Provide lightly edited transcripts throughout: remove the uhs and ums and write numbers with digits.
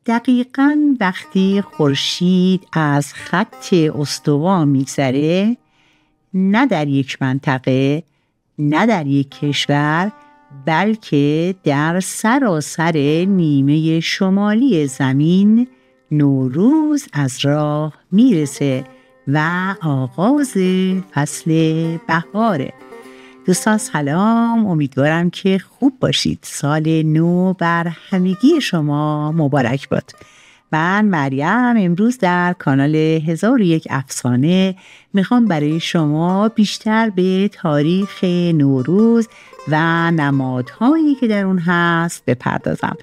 دقیقاً وقتی خورشید از خط استوا میگذره، نه در یک منطقه، نه در یک کشور، بلکه در سراسر نیمه شمالی زمین نوروز از راه میرسه و آغاز فصل بهاره. دوستان سلام، امیدوارم که خوب باشید. سال نو بر همگی شما مبارک باد. من مریم امروز در کانال 1001 افسانه میخوام برای شما بیشتر به تاریخ نوروز و نمادهایی که در اون هست بپردازم.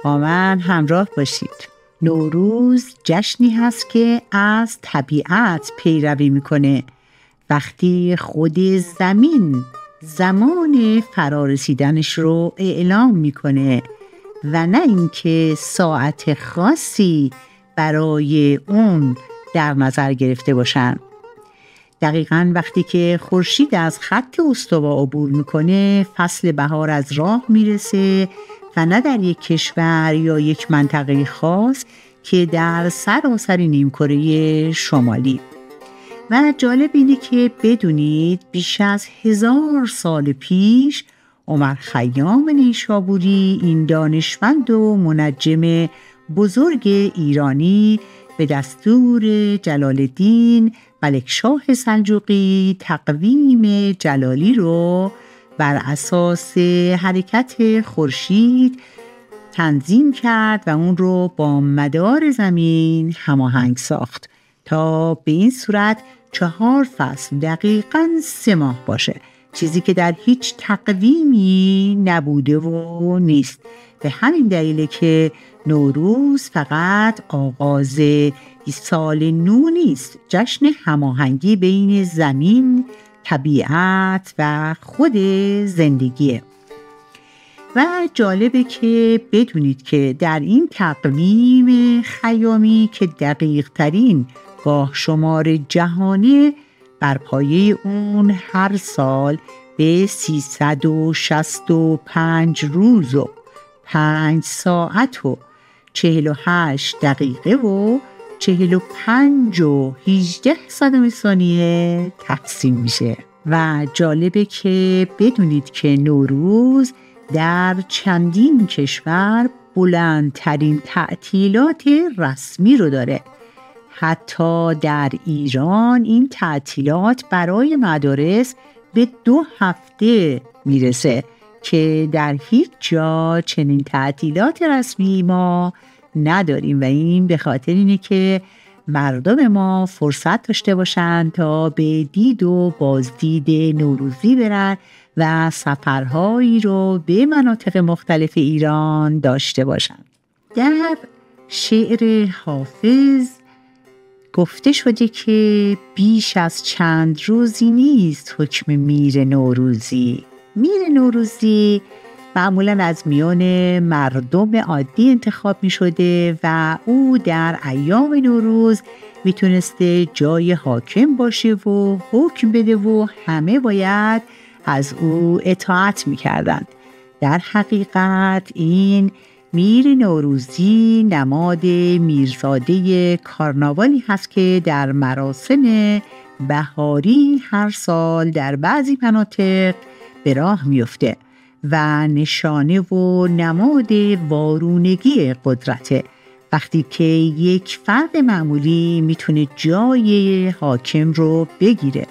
با من همراه باشید. نوروز جشنی هست که از طبیعت پیروی میکنه. وقتی خود زمین زمان فرارسیدنش رو اعلام میکنه و نه اینکه ساعت خاصی برای اون در نظر گرفته باشن. دقیقاً وقتی که خورشید از خط استوا عبور میکنه، فصل بهار از راه میرسه و نه در یک کشور یا یک منطقه خاص که در سراسر نیمکره شمالی. و جالب اینه که بدونید بیش از 1000 سال پیش عمر خیام نیشابوری، این دانشمند و منجم بزرگ ایرانی، به دستور جلال الدین ملکشاه سلجوقی تقویم جلالی رو بر اساس حرکت خورشید تنظیم کرد و اون رو با مدار زمین هماهنگ ساخت تا به این صورت 4 فصل دقیقاً 3 ماه باشه، چیزی که در هیچ تقویمی نبوده و نیست. به همین دلیله که نوروز فقط آغاز سال نو نیست، جشن هماهنگی بین زمین، طبیعت و خود زندگیه. و جالبه که بدونید که در این تقویم خیامی که دقیق ترین گاه شمار جهانی، بر پایه اون هر سال به 365 روز و 5 ساعت و 48 دقیقه و 45 و 18 ثانیه تقسیم میشه. و جالبه که بدونید که نوروز در چندین کشور بلندترین تعطیلات رسمی رو داره. حتی در ایران این تعطیلات برای مدارس به 2 هفته میرسه که در هیچ جا چنین تعطیلات رسمی ما نداریم و این به خاطر اینه که مردم ما فرصت داشته باشن تا به دید و بازدید نوروزی برن و سفرهایی رو به مناطق مختلف ایران داشته باشن. در شعر حافظ گفته شده که بیش از چند روزی نیست حکم میر نوروزی. میر نوروزی معمولاً از میان مردم عادی انتخاب می شده و او در ایام نوروز می تونسته جای حاکم باشه و حکم بده و همه باید از او اطاعت می کردند. در حقیقت این میر نوروزی نماد میرزاده کارناوالی هست که در مراسم بهاری هر سال در بعضی مناطق به راه میفته و نشانه و نماد وارونگی قدرته، وقتی که یک فرد معمولی میتونه جای حاکم رو بگیره.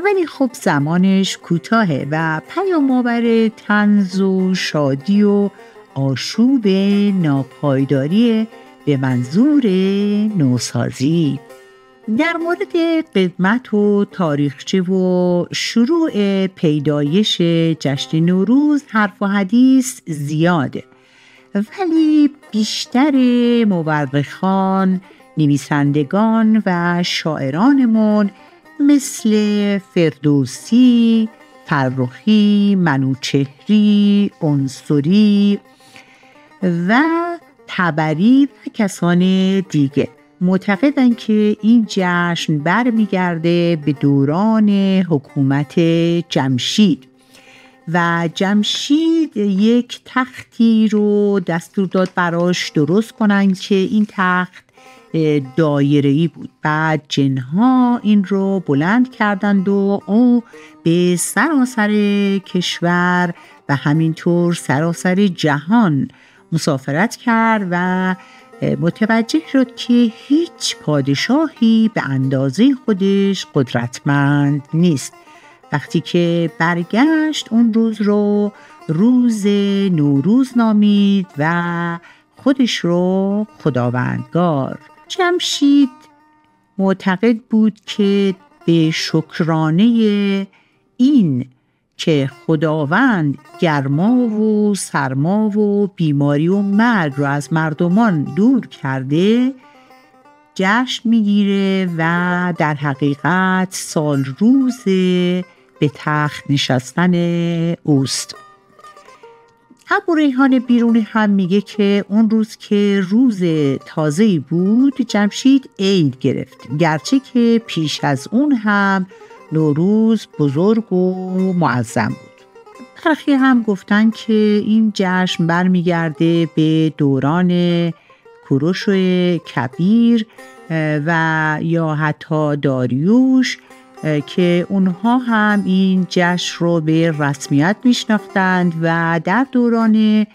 ولی خب زمانش کوتاهه و پیام‌آور طنز و شادی و آشوب ناپایداری به منظور نوسازی. در مورد قدمت و تاریخچه و شروع پیدایش جشن نوروز حرف و حدیث زیاده، ولی بیشتر مورخان، نویسندگان و شاعرانمون مثل فردوسی، فرخی، منوچهری، عنصری و طبری و کسان دیگه معتقدند که این جشن برمیگرده به دوران حکومت جمشید و جمشید یک تختی رو دستور داد براش درست کنن که این تخت دایره‌ای بود. بعد جنها این رو بلند کردند و او به سراسر کشور و همینطور سراسر جهان مسافرت کرد و متوجه شد که هیچ پادشاهی به اندازه خودش قدرتمند نیست. وقتی که برگشت اون روز رو روز نوروز نامید و خودش رو خداوندگار. جمشید معتقد بود که به شکرانه این که خداوند گرما و سرما و بیماری و مرگ رو از مردمان دور کرده جشن میگیره و در حقیقت سال روز به تخت نشستن اوست. ابوریحان بیرونی هم میگه که اون روز که روز تازه‌ای بود جمشید عید گرفت، گرچه که پیش از اون هم نوروز بزرگ و معظم بود. برخی هم گفتن که این جشن برمیگرده به دوران کوروش کبیر و یا حتی داریوش که اونها هم این جشن رو به رسمیت میشناختند و در دوران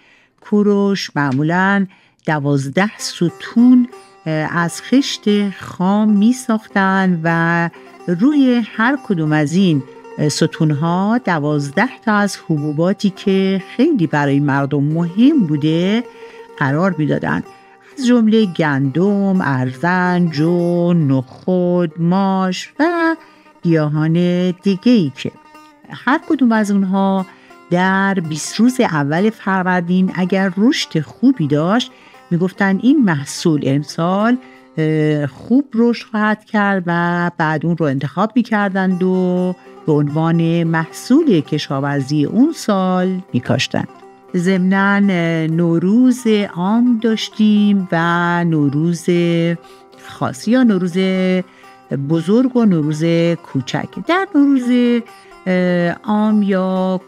کوروش معمولاً 12 ستون از خشت خام می ساختند و روی هر کدوم از این ستونها 12 تا از حبوباتی که خیلی برای مردم مهم بوده قرار می دادند، از جمله گندم، ارزن، جو، نخود، ماش و گیاهان دیگه‌ای که هر کدوم از اونها در 20 روز اول فروردین اگر رشد خوبی داشت میگفتن این محصول امسال خوب رشد خواهد کرد و بعد اون رو انتخاب میکردند و به عنوان محصول کشاورزی اون سال میکاشتند. ضمناً نوروز عام داشتیم و نوروز خاص یا نوروز بزرگ و نوروز کوچک. در نوروز عام یا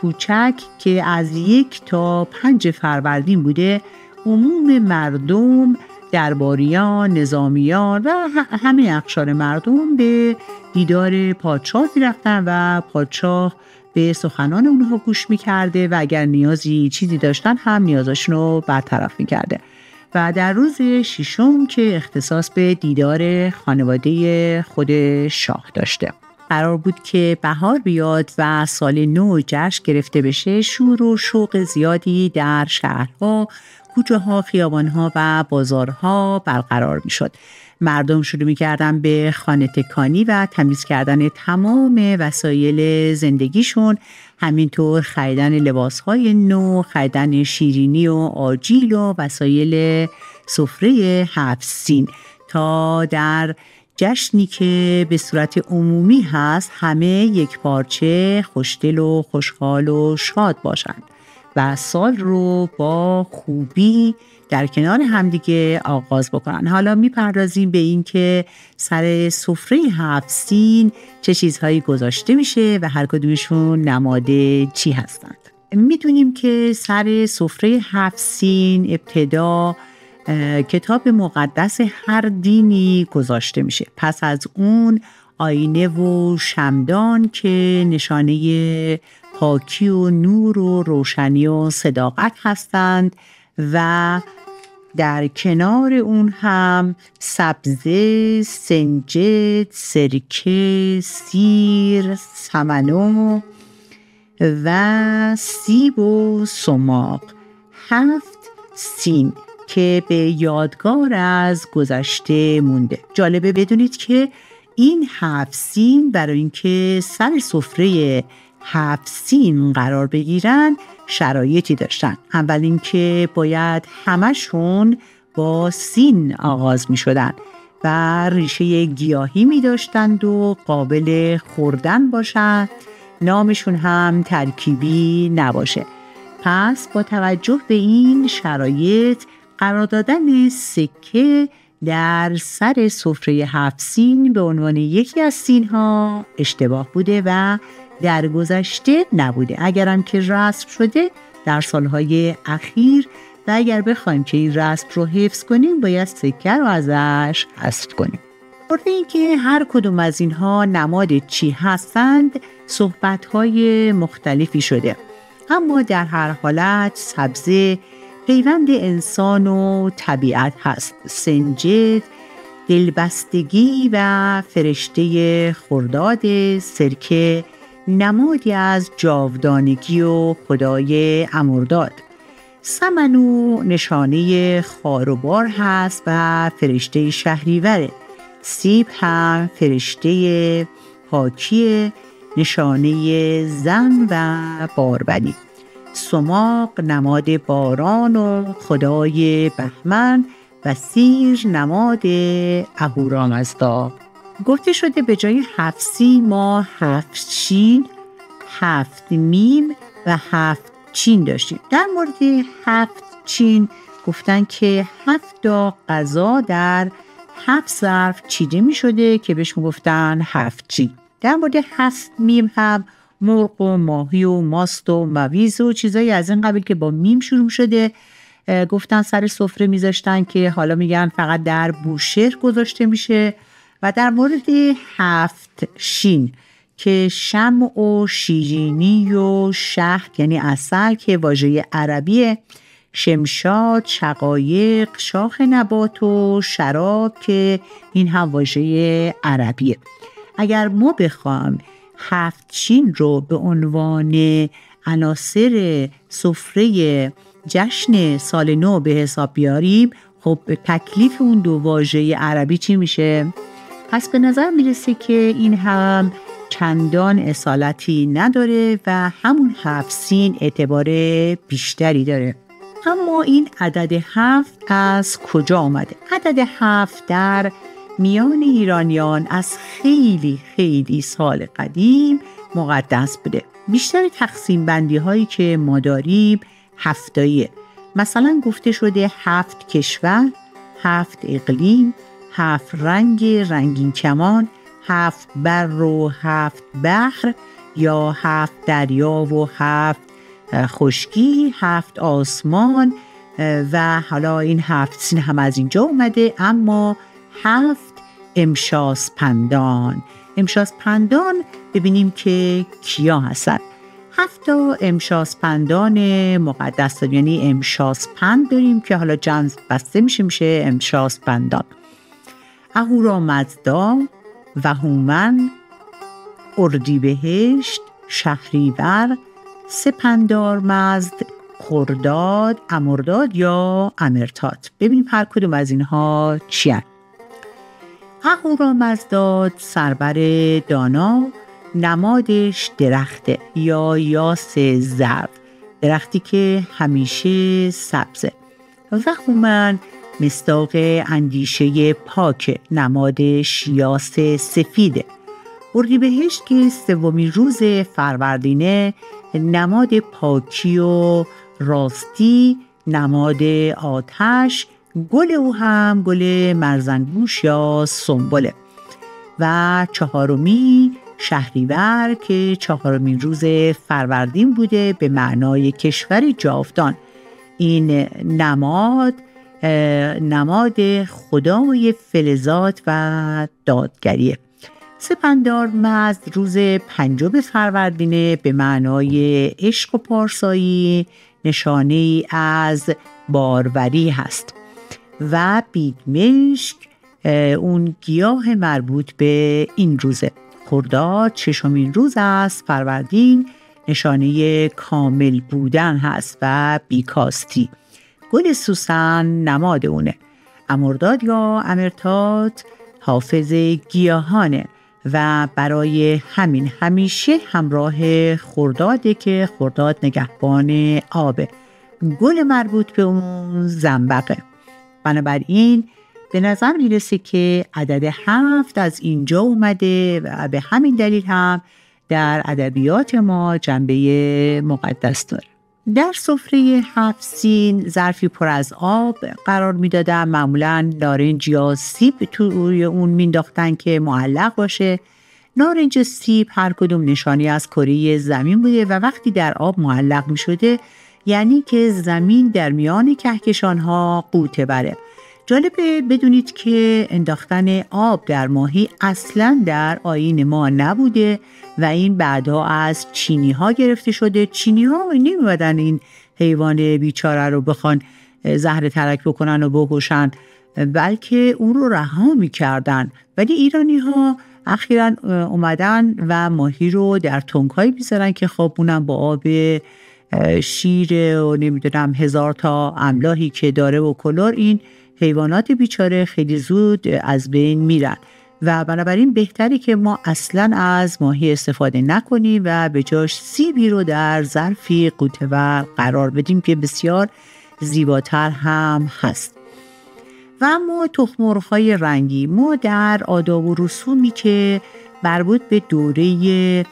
کوچک که از 1 تا 5 فروردین بوده عموم مردم، درباریان، نظامیان و همه اقشار مردم به دیدار پادشاه می‌رفتن و پادشاه به سخنان اونها گوش می‌کرده و اگر نیازی چیزی داشتن هم نیازشون رو برطرف می‌کرده. و در روز 6 که اختصاص به دیدار خانواده خود شاه داشته. قرار بود که بهار بیاد و سال نو جشن گرفته بشه. شور و شوق زیادی در شهرها، کوچه ها، خیابان ها و بازارها برقرار می شد. مردم شروع می کردن به خانه تکانی و تمیز کردن تمام وسایل زندگیشون، همینطور خریدن لباس های نو، خریدن شیرینی و آجیل و وسایل سفره 7 سین تا در جشنی که به صورت عمومی هست همه یک پارچه خوشدل و خوشحال و شاد باشند و سال رو با خوبی در کنار همدیگه آغاز بکنن. حالا میپردازیم به این که سر سفره 7 سین چه چیزهایی گذاشته میشه و هر کدومشون نماد چی هستند. میدونیم که سر سفره 7 سین ابتدا کتاب مقدس هر دینی گذاشته میشه. پس از اون آینه و شمعدان که نشانه پاکی و نور و روشنی و صداقت هستند و در کنار اون هم سبزه، سنجد، سرکه، سیر، سمنو و سیب و سماق 7 سین که به یادگار از گذشته مونده. جالبه بدونید که این 7 سین برای اینکه سر سفره 7 سین قرار بگیرن شرایطی داشتن. اول اینکه باید همشون با سین آغاز می شدن و ریشه گیاهی می داشتند و قابل خوردن باشن، نامشون هم ترکیبی نباشه. پس با توجه به این شرایط قرار دادن سکه در سر سفره 7 سین به عنوان یکی از سین ها اشتباه بوده و در گذشته نبوده، اگرم که رسم شده در سالهای اخیر و اگر بخوایم که این رسم رو حفظ کنیم باید سکه رو ازش حذف کنیم. برای اینکه هر کدوم از اینها نماد چی هستند صحبت‌های مختلفی شده، اما در هر حالت سبزه پیوند انسان و طبیعت هست. سنجد دلبستگی و فرشته خرداد، سرکه نمادی از جاودانگی و خدای امرداد، سمنو نشانه خاروبار هست و فرشته شهریوره، سیب هم فرشته پاکی نشانه زن و باربری، سماق نماد باران و خدای بهمن و سیر نماد اهورامزدا. گفته شده به جای 7 سین ما 7 شین، 7 میم و 7 چین داشتیم. در مورد 7 چین گفتن که 7 تا غذا در 7 ظرف چیده می شده که بهش گفتن 7 چین. در مورد 7 میم هم مرغ و ماهی و ماست و مویز و چیزایی از این قبیل که با میم شروع شده گفتن سر سفره میذاشتن که حالا میگن فقط در بوشهر گذاشته میشه. و در مورد 7 شین که شمع و شیرینی و شهد یعنی عسل که واژه عربیه، شمشاد، شقایق، شاخ نبات و شراب که این هم واژه عربیه. اگر ما بخوام 7 شین رو به عنوان عناصر سفره جشن سال نو به حساب بیاریم، خب تکلیف اون دو واژه عربی چی میشه؟ پس به نظر میرسه که این هم چندان اصالتی نداره و همون 7 سین اعتبار بیشتری داره. اما این عدد 7 از کجا آمده؟ عدد 7 در میان ایرانیان از خیلی خیلی سال قدیم مقدس بوده. بیشتر تقسیم بندی هایی که ما داریم هفتاییه. مثلا گفته شده 7 کشور، 7 اقلیم، 7 رنگ رنگین کمان، 7 بر و 7 بحر یا 7 دریا و 7 خشکی، 7 آسمان و حالا این 7 سین هم از اینجا اومده. اما 7 امشاسپندان. امشاسپندان ببینیم که کیا هستن. 7 تا امشاسپندان مقدس داریم، یعنی امشاسپند داریم که حالا جمع بسته میشه امشاسپندان: اهورامزدا، وهومن، اردیبهشت، شهریور، سپندارمزد، خرداد، امرداد یا امرتاد. ببینیم هر کدوم از اینها چی هست. اهورامزدا سربر دانا، نمادش درخته یا یاس زرد، درختی که همیشه سبزه. وهومن مصداق اندیشه پاک، نمادش یاس سفیده. اردیبهشت که 3 روز فروردینه، نماد پاکی و راستی، نماد آتش. گل او هم گل مرزنگوش یا سنبله. و 4 شهریور که 4 روز فروردین بوده به معنای کشور جاودان. این نماد خدای فلزات و دادگریه. سپندارمزد روز 5 فروردینه به معنای عشق و پارسایی، نشانه از باروری هست. و بیدمشک اون گیاه مربوط به این روزه. خرداد 6 روز از فروردین، نشانه کامل بودن هست و بیکاستی. گل سوسن نماد اونه. امرداد یا امرتاد حافظ گیاهانه و برای همین همیشه همراه خرداده که خرداد نگهبان آبه. گل مربوط به اون زنبقه. بنابراین به نظر میرسه که عدد 7 از اینجا اومده و به همین دلیل هم در ادبیات ما جنبه مقدس داره. در سفره 7 سین ظرفی پر از آب قرار میدادن، معمولا نارنج یا سیب توی اون مینداختن که معلق باشه. نارنج سیب هر کدوم نشانی از کره زمین بوده و وقتی در آب معلق می شده یعنی که زمین در میان کهکشان‌ها غوطه بره. جالبه بدونید که انداختن آب در ماهی اصلاً در آیین ما نبوده و این بعدا از چینی‌ها گرفته شده. چینی‌ها نمی‌بودن این حیوان بیچاره رو بخوان زهر ترک بکنن و بکشن، بلکه اون رو رها می‌کردن. ولی ایرانی‌ها اخیراً اومدن و ماهی رو در تنگ‌هایی می‌ذارن که خب اونم با آب شیر و نمیدونم 1000 تا املاحی که داره و کلور، این حیوانات بیچاره خیلی زود از بین میرن و بنابراین بهتره که ما اصلا از ماهی استفاده نکنیم و به جاش سیبی رو در ظرفی غوطه‌ور قرار بدیم که بسیار زیباتر هم هست. و اما تخم‌مرغ‌های رنگی، ما در آداب و رسومی که مربوط به دوره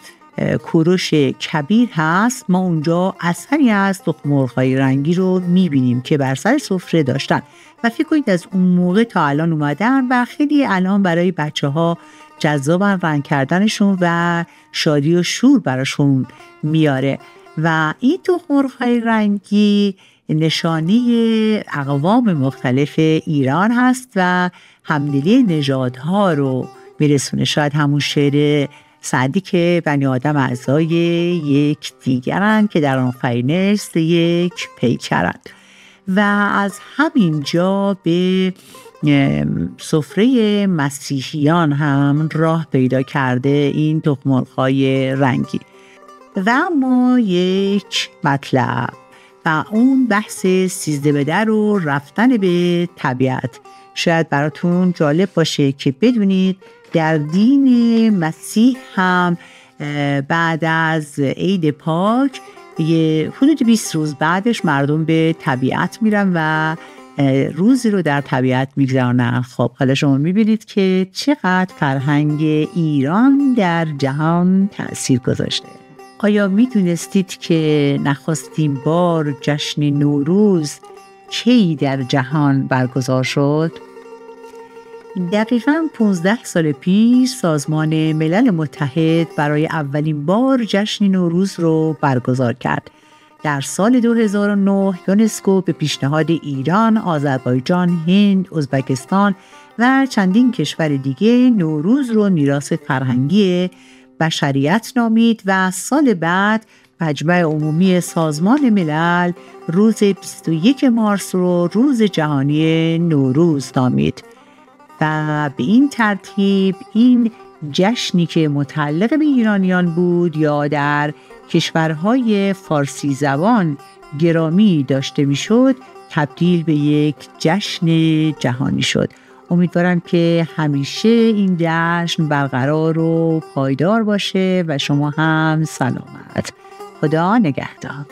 کوروش کبیر هست، ما اونجا اثری از تخم‌مرغ‌های رنگی رو می‌بینیم که بر سر سفره داشتن و فکر کنید از اون موقع تا الان اومدن و خیلی الان برای بچه‌ها جذابن، رنگ کردنشون و شادی و شور براشون میاره. و این تخم‌مرغ‌های رنگی نشانه اقوام مختلف ایران هست و همدلی نژادها رو میرسونه. شاید همون شعر سعدی که بنی آدم اعضای یک دیگرند که در آفرینش یک پیکرند. و از همین جا به سفره مسیحیان هم راه پیدا کرده این تخم‌مرغ‌های رنگی. و اما یک مطلب و اون بحث 13 بدر و رفتن به طبیعت. شاید براتون جالب باشه که بدونید در دین مسیح هم بعد از عید پاک حدود 20 روز بعدش مردم به طبیعت میرن و روزی رو در طبیعت میگذرونن. خب حالا شما میبینید که چقدر فرهنگ ایران در جهان تأثیر گذاشته. آیا میدونستید که نخستین بار جشن نوروز کی در جهان برگزار شد؟ دقیقاً 15 سال پیش سازمان ملل متحد برای اولین بار جشن نوروز رو برگزار کرد. در سال 2009 یونسکو به پیشنهاد ایران، آذربایجان، هند، ازبکستان و چندین کشور دیگه نوروز رو میراث فرهنگی بشریت نامید و سال بعد مجمع عمومی سازمان ملل روز 21 مارس رو روز جهانی نوروز نامید. و به این ترتیب این جشنی که متعلق به ایرانیان بود یا در کشورهای فارسی زبان گرامی داشته میشد تبدیل به یک جشن جهانی شد. امیدوارم که همیشه این جشن برقرار و پایدار باشه و شما هم سلامت. خدا نگهدار.